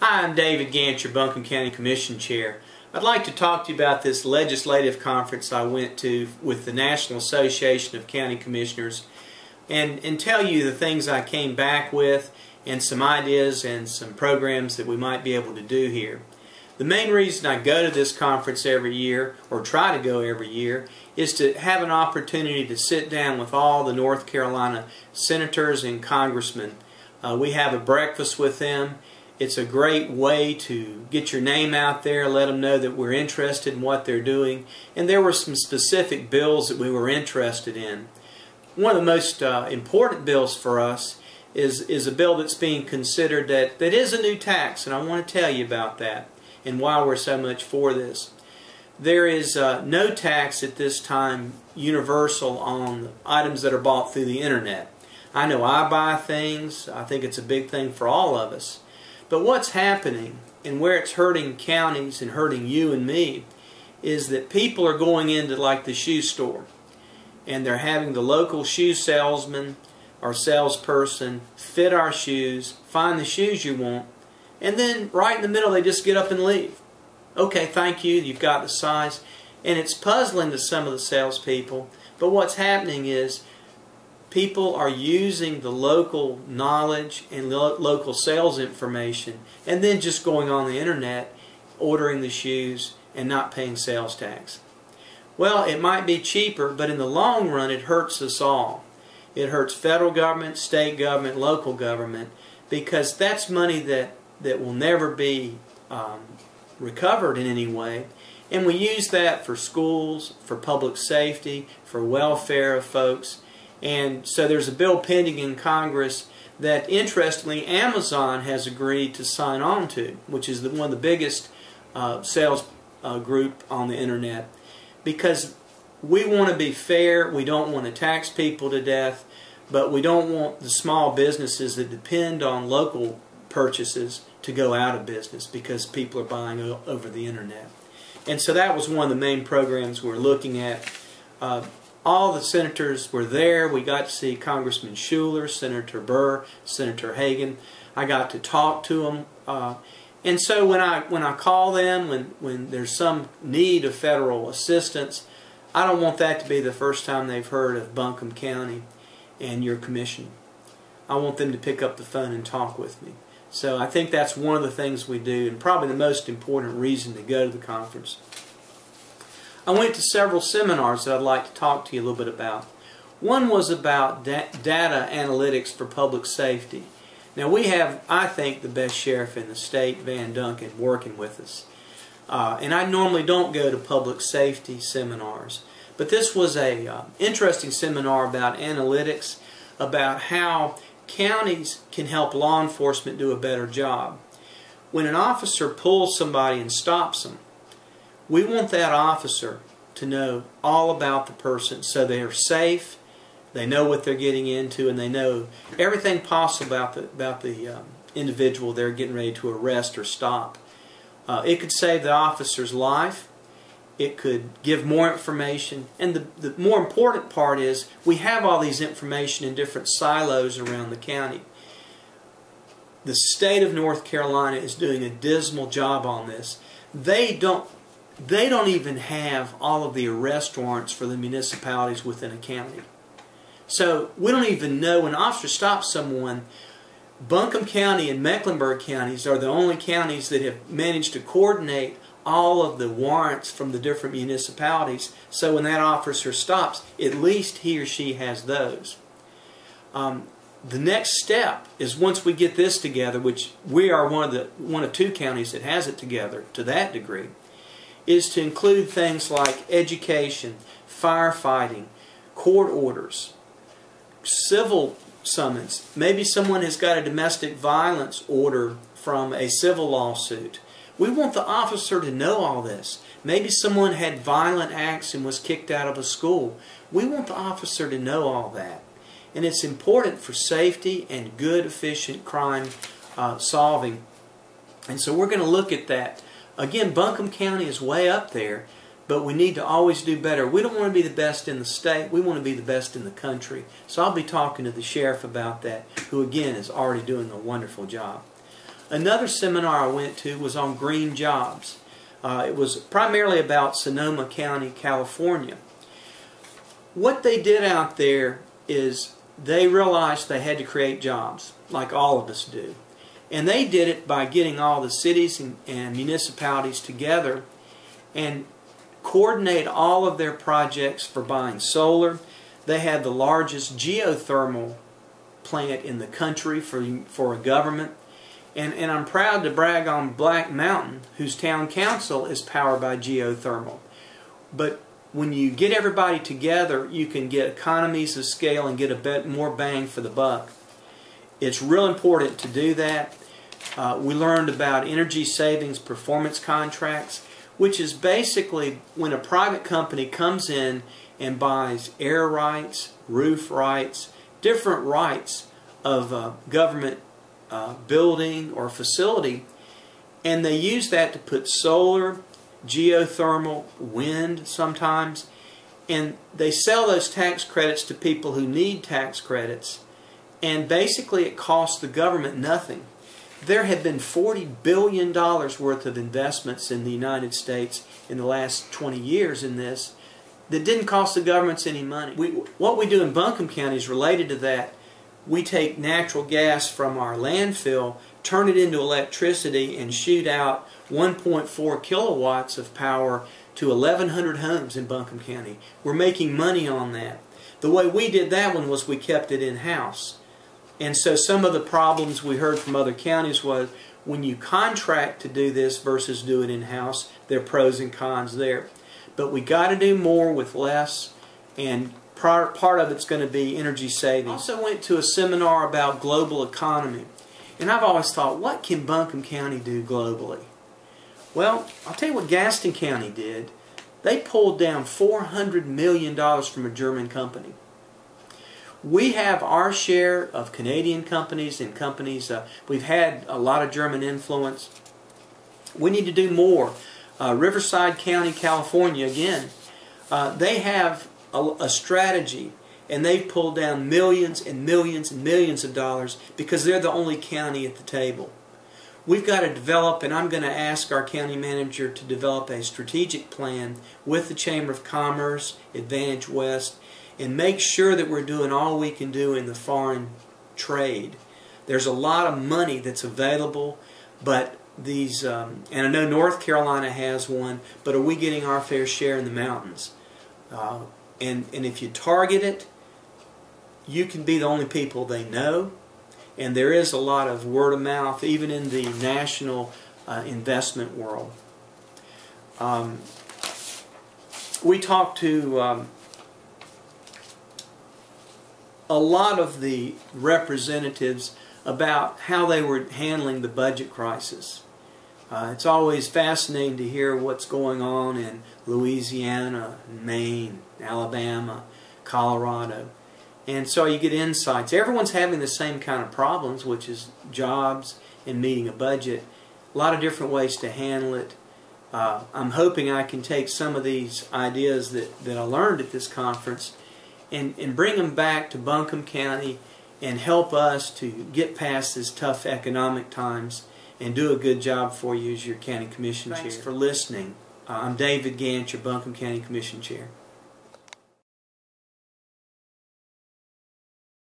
Hi, I'm David Gant, your Buncombe County Commission Chair. I'd like to talk to you about this legislative conference I went to with the National Association of County Commissioners and tell you the things I came back with and some ideas and some programs that we might be able to do here. The main reason I go to this conference every year, or try to go every year, is to have an opportunity to sit down with all the North Carolina senators and congressmen. We have a breakfast with them. It's a great way to get your name out there, let them know that we're interested in what they're doing. And there were some specific bills that we were interested in. One of the most important bills for us is a bill that's being considered that is a new tax, and I want to tell you about that and why we're so much for this. There is no tax at this time universal on items that are bought through the internet. I know I buy things. I think it's a big thing for all of us. But what's happening, and where it's hurting counties and hurting you and me, is that people are going into like the shoe store, and they're having the local shoe salesman or salesperson fit our shoes, find the shoes you want, and then right in the middle they just get up and leave. Okay, thank you, you've got the size. And it's puzzling to some of the salespeople, but what's happening is people are using the local knowledge and local sales information and then just going on the internet, ordering the shoes and not paying sales tax. Well, it might be cheaper, but in the long run it hurts us all. It hurts federal government, state government, local government, because that's money that will never be recovered in any way. And we use that for schools, for public safety, for welfare of folks. And so there's a bill pending in Congress that, interestingly, Amazon has agreed to sign on to, which is one of the biggest sales group on the internet, because we want to be fair. We don't want to tax people to death, but we don't want the small businesses that depend on local purchases to go out of business because people are buying over the internet. And so that was one of the main programs we're looking at. All the senators were there. We got to see Congressman Schuler, Senator Burr, Senator Hagan. I got to talk to them. And so when I call them, when there's some need of federal assistance, I don't want that to be the first time they've heard of Buncombe County and your commission. I want them to pick up the phone and talk with me. So I think that's one of the things we do, and probably the most important reason to go to the conference. I went to several seminars that I'd like to talk to you a little bit about. One was about data analytics for public safety. Now we have, I think, the best sheriff in the state, Van Duncan, working with us. And I normally don't go to public safety seminars, but this was a interesting seminar about analytics, about how counties can help law enforcement do a better job. When an officer pulls somebody and stops them, we want that officer to know all about the person so they're safe, they know what they're getting into, and they know everything possible about the individual they're getting ready to arrest or stop. It could save the officer's life. It could give more information. And the more important part is we have all these information in different silos around the county. The state of North Carolina is doing a dismal job on this. They don't even have all of the arrest warrants for the municipalities within a county. So we don't even know when an officer stops someone. Buncombe County and Mecklenburg counties are the only counties that have managed to coordinate all of the warrants from the different municipalities, so when that officer stops, at least he or she has those. The next step is, once we get this together, which we are one of two counties that has it together to that degree, is to include things like education, firefighting, court orders, civil summons. Maybe someone has got a domestic violence order from a civil lawsuit. We want the officer to know all this. Maybe someone had violent acts and was kicked out of a school. We want the officer to know all that. And it's important for safety and good, efficient crime solving. And so we're going to look at that. Again, Buncombe County is way up there, but we need to always do better. We don't want to be the best in the state. We want to be the best in the country. So I'll be talking to the sheriff about that, who again is already doing a wonderful job. Another seminar I went to was on green jobs. It was primarily about Sonoma County, California. What they did out there is they realized they had to create jobs, like all of us do. And they did it by getting all the cities and municipalities together and coordinate all of their projects for buying solar. They had the largest geothermal plant in the country for a government. And I'm proud to brag on Black Mountain, whose town council is powered by geothermal. But when you get everybody together, you can get economies of scale and get a bit more bang for the buck. It's real important to do that. We learned about energy savings performance contracts, which is basically when a private company comes in and buys air rights, roof rights, different rights of a government building or facility, and they use that to put solar, geothermal, wind sometimes, and they sell those tax credits to people who need tax credits, and basically it costs the government nothing. There have been $40 billion worth of investments in the United States in the last 20 years in this that didn't cost the governments any money. What we do in Buncombe County is related to that. We take natural gas from our landfill, turn it into electricity, and shoot out 1.4 kilowatts of power to 1,100 homes in Buncombe County. We're making money on that. The way we did that one was we kept it in-house. And so some of the problems we heard from other counties was when you contract to do this versus do it in-house, there are pros and cons there. But we got to do more with less, and part of it's going to be energy savings. I also went to a seminar about global economy. And I've always thought, what can Buncombe County do globally? Well, I'll tell you what Gaston County did. They pulled down $400 million from a German company. We have our share of Canadian companies and companies. We've had a lot of German influence. We need to do more. Riverside County, California, again, they have a strategy, and they've pulled down millions and millions and millions of dollars because they're the only county at the table. We've got to develop, and I'm going to ask our county manager to develop a strategic plan with the Chamber of Commerce, Advantage West, and make sure that we're doing all we can do in the foreign trade. There's a lot of money that's available, but these, and I know North Carolina has one, but are we getting our fair share in the mountains? And if you target it, you can be the only people they know. And there is a lot of word of mouth, even in the national investment world. We talked to a lot of the representatives about how they were handling the budget crisis. It's always fascinating to hear what's going on in Louisiana, Maine, Alabama, Colorado. And so you get insights. Everyone's having the same kind of problems, which is jobs and meeting a budget. A lot of different ways to handle it. I'm hoping I can take some of these ideas that I learned at this conference and bring them back to Buncombe County and help us to get past this tough economic times and do a good job for you as your County Commission Chair. Thanks for listening. I'm David Gant, your Buncombe County Commission Chair.